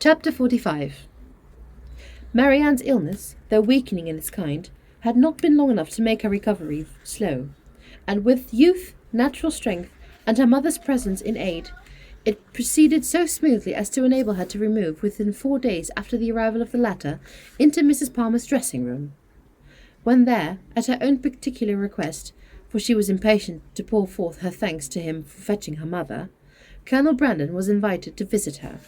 Chapter 45. Marianne's illness, though weakening in its kind, had not been long enough to make her recovery slow, and with youth, natural strength, and her mother's presence in aid, it proceeded so smoothly as to enable her to remove, within 4 days after the arrival of the latter, into Mrs. Palmer's dressing-room. When there, at her own particular request, for she was impatient to pour forth her thanks to him for fetching her mother, Colonel Brandon was invited to visit her.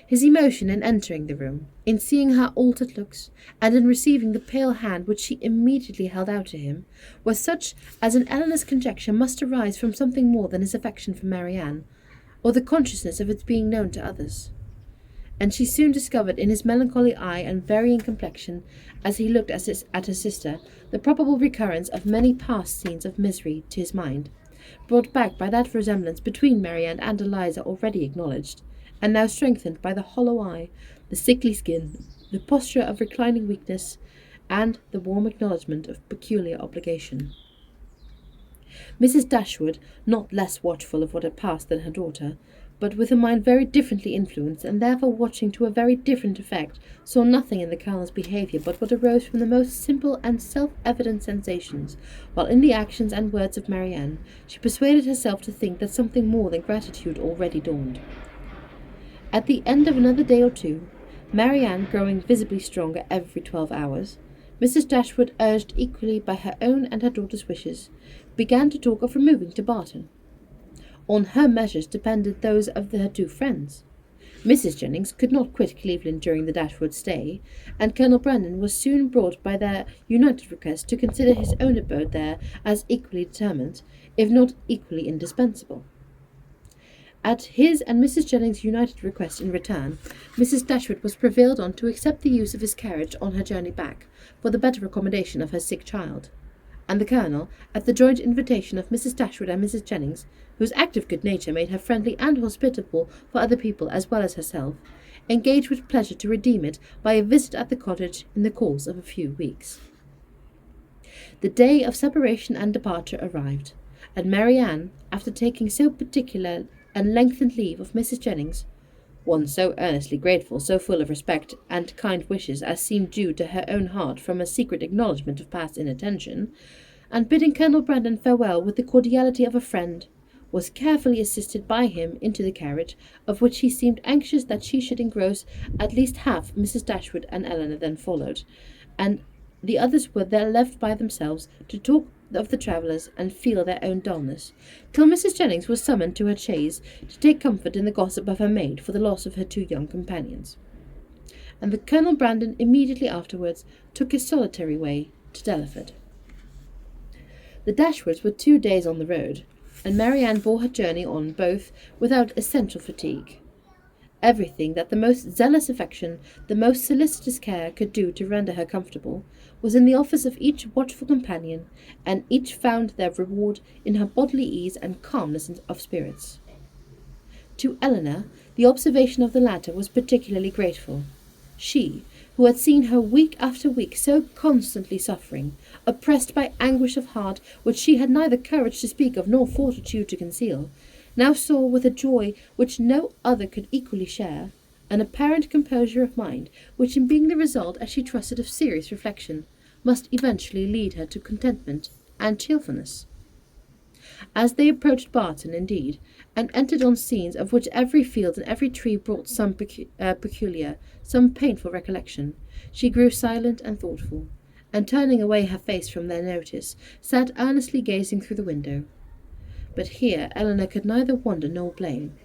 His emotion in entering the room, in seeing her altered looks, and in receiving the pale hand which she immediately held out to him, was such as in Eleanor's conjecture must arise from something more than his affection for Marianne, or the consciousness of its being known to others. And she soon discovered in his melancholy eye and varying complexion, as he looked at her sister, the probable recurrence of many past scenes of misery to his mind, brought back by that resemblance between Marianne and Eliza already acknowledged, and now strengthened by the hollow eye, the sickly skin, the posture of reclining weakness, and the warm acknowledgment of peculiar obligation. Mrs. Dashwood, not less watchful of what had passed than her daughter, but with a mind very differently influenced, and therefore watching to a very different effect, saw nothing in the Colonel's behaviour but what arose from the most simple and self-evident sensations, while in the actions and words of Marianne she persuaded herself to think that something more than gratitude already dawned. At the end of another day or two, Marianne growing visibly stronger every 12 hours, Mrs. Dashwood, urged equally by her own and her daughter's wishes, began to talk of removing to Barton. On her measures depended those of her two friends. Mrs. Jennings could not quit Cleveland during the Dashwood stay, and Colonel Brandon was soon brought by their united request to consider his own abode there as equally determined, if not equally indispensable. At his and Mrs. Jennings' united request in return, Mrs. Dashwood was prevailed on to accept the use of his carriage on her journey back, for the better accommodation of her sick child, and the Colonel, at the joint invitation of Mrs. Dashwood and Mrs. Jennings, whose active good nature made her friendly and hospitable for other people as well as herself, engaged with pleasure to redeem it by a visit at the cottage in the course of a few weeks. The day of separation and departure arrived, and Marianne, after taking so particular and lengthened leave of Mrs. Jennings, one so earnestly grateful, so full of respect and kind wishes as seemed due to her own heart from a secret acknowledgment of past inattention, and bidding Colonel Brandon farewell with the cordiality of a friend, was carefully assisted by him into the carriage, of which he seemed anxious that she should engross at least half. Mrs. Dashwood and Eleanor then followed, and the others were there left by themselves to talk of the travellers and feel their own dullness, till Mrs. Jennings was summoned to her chaise to take comfort in the gossip of her maid for the loss of her two young companions, and the Colonel Brandon immediately afterwards took his solitary way to Delaford. The Dashwoods were 2 days on the road, and Marianne bore her journey on both without essential fatigue. Everything that the most zealous affection, the most solicitous care could do to render her comfortable, was in the office of each watchful companion, and each found their reward in her bodily ease and calmness of spirits. To Eleanor, the observation of the latter was particularly grateful. She, who had seen her week after week so constantly suffering, oppressed by anguish of heart which she had neither courage to speak of nor fortitude to conceal, now saw with a joy which no other could equally share, an apparent composure of mind, which in being the result, as she trusted, of serious reflection, must eventually lead her to contentment and cheerfulness. As they approached Barton, indeed, and entered on scenes of which every field and every tree brought some peculiar, some painful recollection, she grew silent and thoughtful, and turning away her face from their notice, sat earnestly gazing through the window. But here Eleanor could neither wonder nor blame,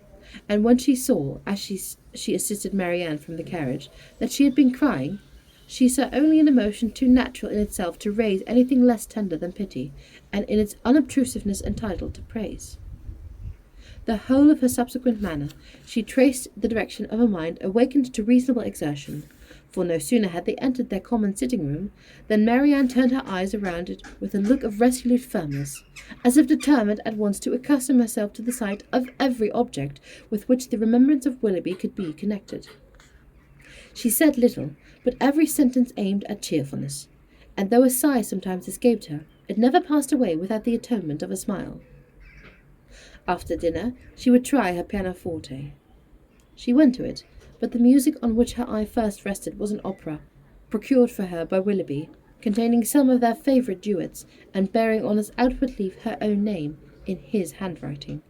and when she saw, as she assisted Marianne from the carriage, that she had been crying, she saw only an emotion too natural in itself to raise anything less tender than pity, and in its unobtrusiveness entitled to praise. The whole of her subsequent manner she traced the direction of a mind awakened to reasonable exertion, for no sooner had they entered their common sitting-room than Marianne turned her eyes around it with a look of resolute firmness, as if determined at once to accustom herself to the sight of every object with which the remembrance of Willoughby could be connected. She said little, but every sentence aimed at cheerfulness, and though a sigh sometimes escaped her, it never passed away without the atonement of a smile. After dinner she would try her pianoforte. She went to it, but the music on which her eye first rested was an opera, procured for her by Willoughby, containing some of their favourite duets, and bearing on its outward leaf her own name, in his handwriting.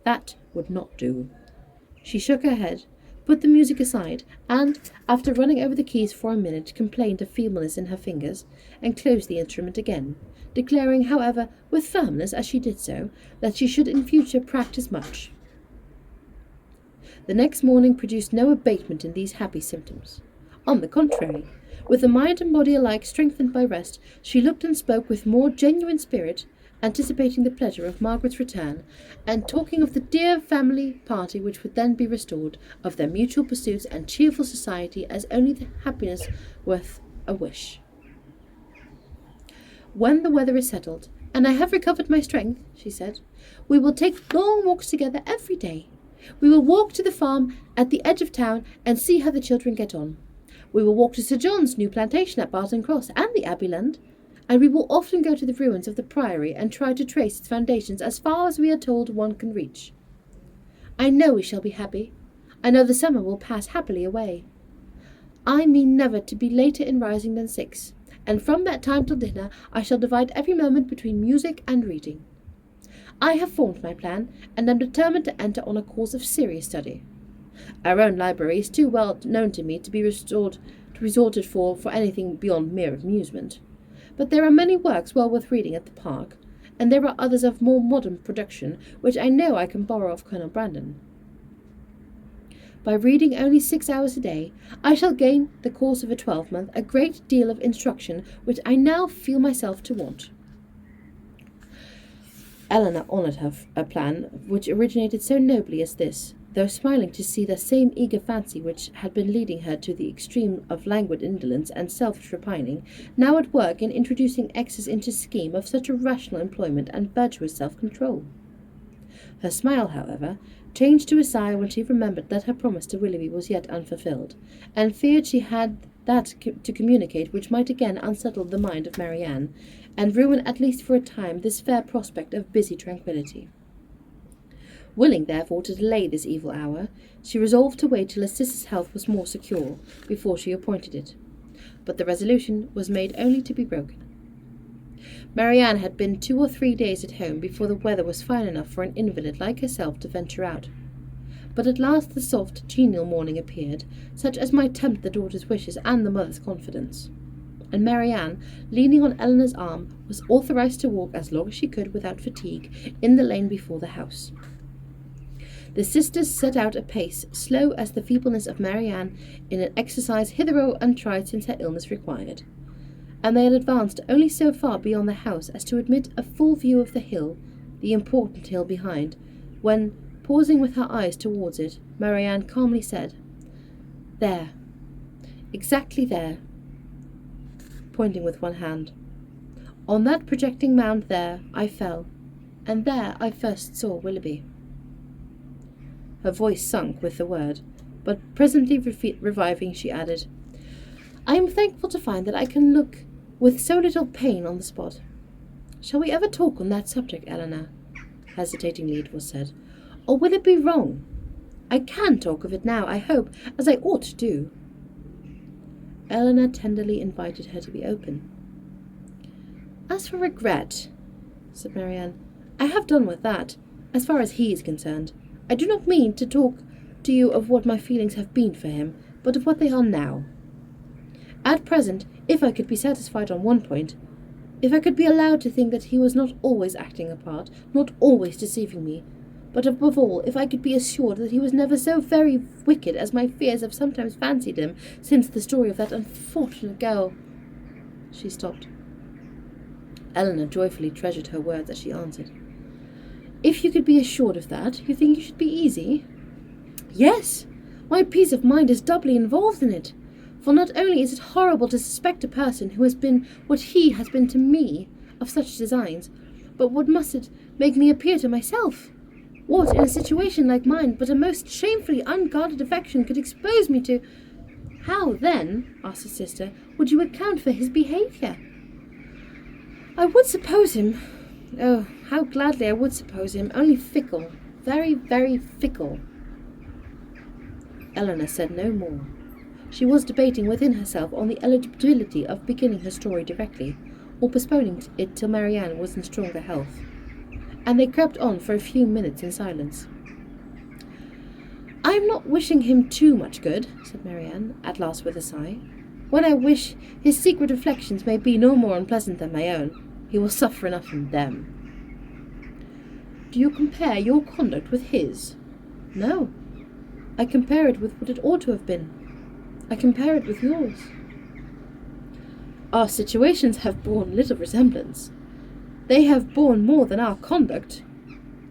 That would not do. She shook her head, put the music aside, and, after running over the keys for a minute, complained of feebleness in her fingers, and closed the instrument again, declaring, however, with firmness as she did so, that she should in future practise much. The next morning produced no abatement in these happy symptoms. On the contrary, with the mind and body alike strengthened by rest, she looked and spoke with more genuine spirit, anticipating the pleasure of Margaret's return, and talking of the dear family party which would then be restored, of their mutual pursuits and cheerful society, as only the happiness worth a wish. "When the weather is settled, and I have recovered my strength," she said, "we will take long walks together every day. We will walk to the farm at the edge of town and see how the children get on. We will walk to Sir John's new plantation at Barton Cross and the Abbeyland, and we will often go to the ruins of the Priory and try to trace its foundations as far as we are told one can reach. I know we shall be happy. I know the summer will pass happily away. I mean never to be later in rising than 6, and from that time till dinner I shall divide every moment between music and reading. I have formed my plan, and am determined to enter on a course of serious study. Our own library is too well known to me to be resorted for anything beyond mere amusement. But there are many works well worth reading at the park, and there are others of more modern production, which I know I can borrow of Colonel Brandon. By reading only 6 hours a day, I shall gain, the course of a 12-month, a great deal of instruction which I now feel myself to want." Eleanor honoured a plan which originated so nobly as this, though smiling to see the same eager fancy which had been leading her to the extreme of languid indolence and selfish repining, now at work in introducing excess into scheme of such a rational employment and virtuous self-control. Her smile, however, changed to a sigh when she remembered that her promise to Willoughby was yet unfulfilled, and feared she had that to communicate which might again unsettle the mind of Marianne, and ruin at least for a time this fair prospect of busy tranquillity. Willing, therefore, to delay this evil hour, she resolved to wait till her sister's health was more secure, before she appointed it. But the resolution was made only to be broken. Marianne had been 2 or 3 days at home before the weather was fine enough for an invalid like herself to venture out. But at last the soft, genial morning appeared, such as might tempt the daughter's wishes and the mother's confidence, and Marianne, leaning on Eleanor's arm, was authorized to walk as long as she could without fatigue in the lane before the house. The sisters set out a pace, slow as the feebleness of Marianne in an exercise hitherto untried since her illness required, and they had advanced only so far beyond the house as to admit a full view of the hill, the important hill behind, when, pausing with her eyes towards it, Marianne calmly said, "There, exactly there," pointing with one hand. "On that projecting mound there I fell, and there I first saw Willoughby." Her voice sunk with the word, but presently reviving, she added, "I am thankful to find that I can look with so little pain on the spot. Shall we ever talk on that subject, Eleanor?" Hesitatingly it was said. "Or will it be wrong? I can talk of it now, I hope, as I ought to do." Eleanor tenderly invited her to be open. "As for regret," said Marianne, "I have done with that, as far as he is concerned. I do not mean to talk to you of what my feelings have been for him, but of what they are now. At present, if I could be satisfied on one point, if I could be allowed to think that he was not always acting a part, not always deceiving me, but above all, if I could be assured that he was never so very wicked as my fears have sometimes fancied him since the story of that unfortunate girl—" She stopped. Eleanor joyfully treasured her words as she answered, "If you could be assured of that, you think you should be easy?" "Yes, my peace of mind is doubly involved in it. For not only is it horrible to suspect a person who has been what he has been to me of such designs, but what must it make me appear to myself? What, in a situation like mine, but a most shamefully unguarded affection could expose me to—" "How, then," asked his sister, "would you account for his behaviour?" "I would suppose him— oh, how gladly I would suppose him only fickle, very, very fickle." Eleanor said no more. She was debating within herself on the eligibility of beginning her story directly, or postponing it till Marianne was in stronger health, and they crept on for a few minutes in silence. "I am not wishing him too much good," said Marianne, at last with a sigh. "When I wish his secret reflections may be no more unpleasant than my own, he will suffer enough from them." "Do you compare your conduct with his?" "No. I compare it with what it ought to have been. I compare it with yours." "Our situations have borne little resemblance. They have borne more than our conduct.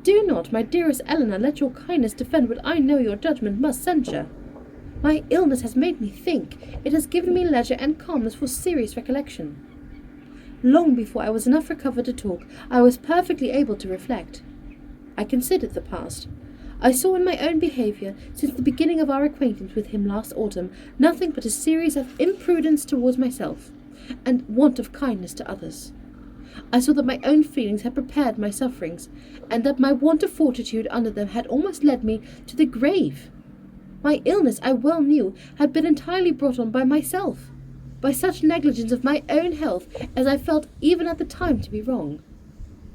Do not, my dearest Eleanor, let your kindness defend what I know your judgment must censure. My illness has made me think. It has given me leisure and calmness for serious recollection. Long before I was enough recovered to talk, I was perfectly able to reflect. I considered the past. I saw in my own behaviour, since the beginning of our acquaintance with him last autumn, nothing but a series of imprudence towards myself, and want of kindness to others. I saw that my own feelings had prepared my sufferings, and that my want of fortitude under them had almost led me to the grave. My illness, I well knew, had been entirely brought on by myself, by such negligence of my own health as I felt even at the time to be wrong.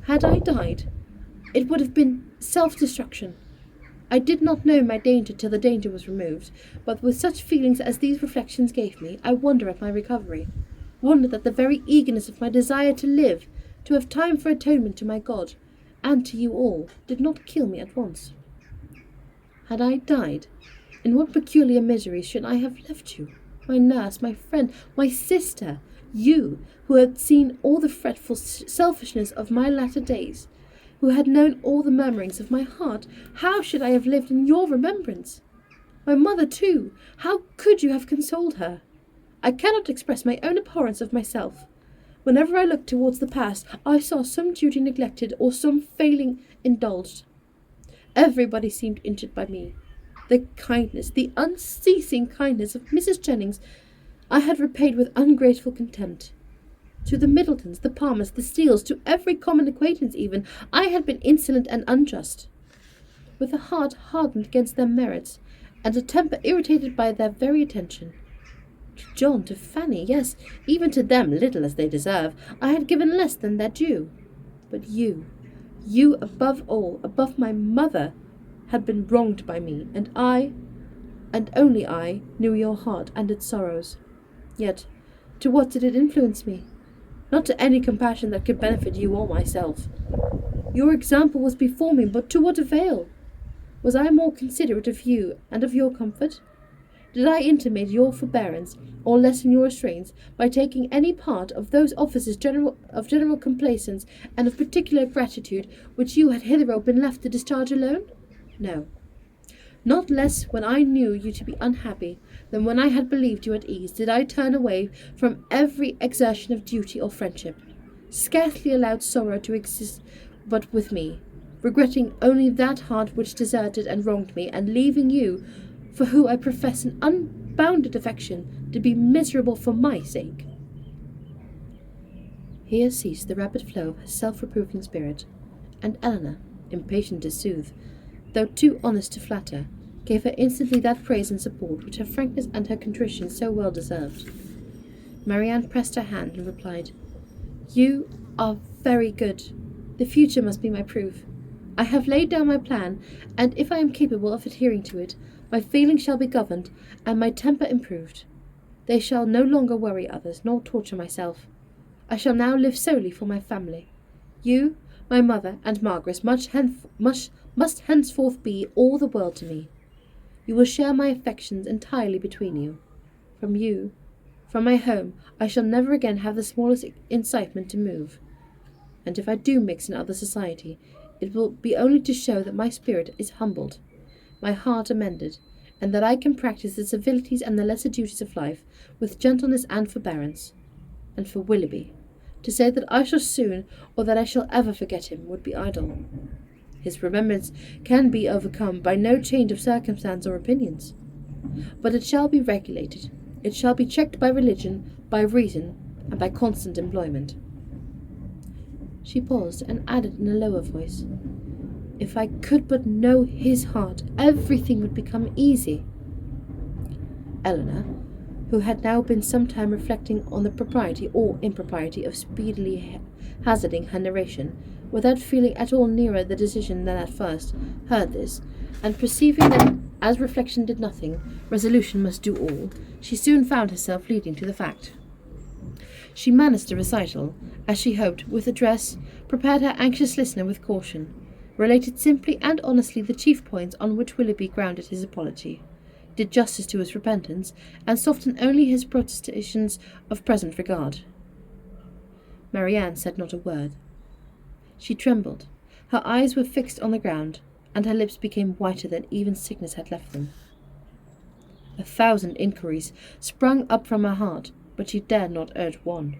Had I died, it would have been self-destruction. I did not know my danger till the danger was removed, but with such feelings as these reflections gave me, I wonder at my recovery, wonder that the very eagerness of my desire to live, to have time for atonement to my God, and to you all, did not kill me at once. Had I died, in what peculiar misery should I have left you, my nurse, my friend, my sister, you, who had seen all the fretful selfishness of my latter days, who had known all the murmurings of my heart? How should I have lived in your remembrance? My mother, too, how could you have consoled her? I cannot express my own abhorrence of myself. Whenever I looked towards the past, I saw some duty neglected or some failing indulged. Everybody seemed injured by me. The kindness, the unceasing kindness of Mrs. Jennings, I had repaid with ungrateful contempt. To the Middletons, the Palmers, the Steeles, to every common acquaintance even, I had been insolent and unjust. With a heart hardened against their merits, and a temper irritated by their very attention. To John, to Fanny, yes, even to them, little as they deserve, I had given less than their due. But you above all, above my mother, had been wronged by me, and I, and only I, knew your heart and its sorrows. Yet, to what did it influence me? Not to any compassion that could benefit you or myself. Your example was before me, but to what avail? Was I more considerate of you and of your comfort? Did I intimate your forbearance, or lessen your restraints, by taking any part of those offices of general complaisance and of particular gratitude which you had hitherto been left to discharge alone? No. Not less when I knew you to be unhappy than when I had believed you at ease did I turn away from every exertion of duty or friendship, scarcely allowed sorrow to exist but with me, regretting only that heart which deserted and wronged me, and leaving you, for whom I profess an unbounded affection, to be miserable for my sake. Here ceased the rapid flow of her self-reproving spirit, and Eleanor, impatient to soothe, though too honest to flatter, gave her instantly that praise and support which her frankness and her contrition so well deserved. Marianne pressed her hand and replied, "You are very good. The future must be my proof. I have laid down my plan, and if I am capable of adhering to it, my feelings shall be governed, and my temper improved. They shall no longer worry others, nor torture myself. I shall now live solely for my family. You, my mother, and Margaret must henceforth be all the world to me. You will share my affections entirely between you. From my home, I shall never again have the smallest incitement to move. And if I do mix in other society, it will be only to show that my spirit is humbled, my heart amended, and that I can practise the civilities and the lesser duties of life with gentleness and forbearance. And for Willoughby, to say that I shall soon, or that I shall ever forget him, would be idle. His remembrance can be overcome by no change of circumstance or opinions. But it shall be regulated, it shall be checked by religion, by reason, and by constant employment." She paused, and added in a lower voice, "If I could but know his heart, everything would become easy." Eleanor, who had now been some time reflecting on the propriety or impropriety of speedily hazarding her narration, without feeling at all nearer the decision than at first, heard this, and perceiving that as reflection did nothing, resolution must do all, she soon found herself leading to the fact. She managed the recital, as she hoped, with address, prepared her anxious listener with caution, related simply and honestly the chief points on which Willoughby grounded his apology, did justice to his repentance, and softened only his protestations of present regard. Marianne said not a word. She trembled. Her eyes were fixed on the ground, and her lips became whiter than even sickness had left them. 1,000 inquiries sprung up from her heart, but she dared not urge one.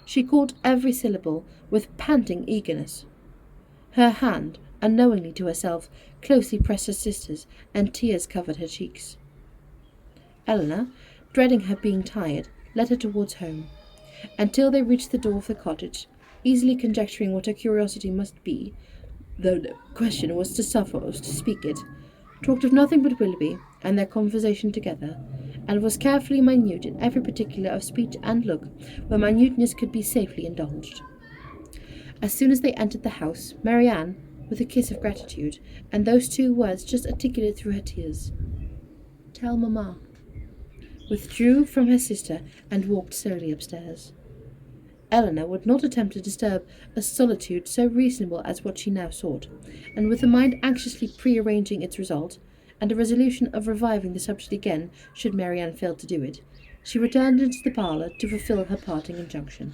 She caught every syllable with panting eagerness. Her hand, unknowingly to herself, closely pressed her sister's, and tears covered her cheeks. Eleanor, dreading her being tired, led her towards home, until they reached the door of the cottage, easily conjecturing what her curiosity must be, though no question was to suffer or to speak it, talked of nothing but Willoughby and their conversation together, and was carefully minute in every particular of speech and look, where minuteness could be safely indulged. As soon as they entered the house, Marianne, with a kiss of gratitude, and those 2 words just articulated through her tears, "Tell mamma," withdrew from her sister and walked slowly upstairs. Eleanor would not attempt to disturb a solitude so reasonable as what she now sought, and with the mind anxiously pre-arranging its result, and a resolution of reviving the subject again should Marianne fail to do it, she returned into the parlour to fulfil her parting injunction.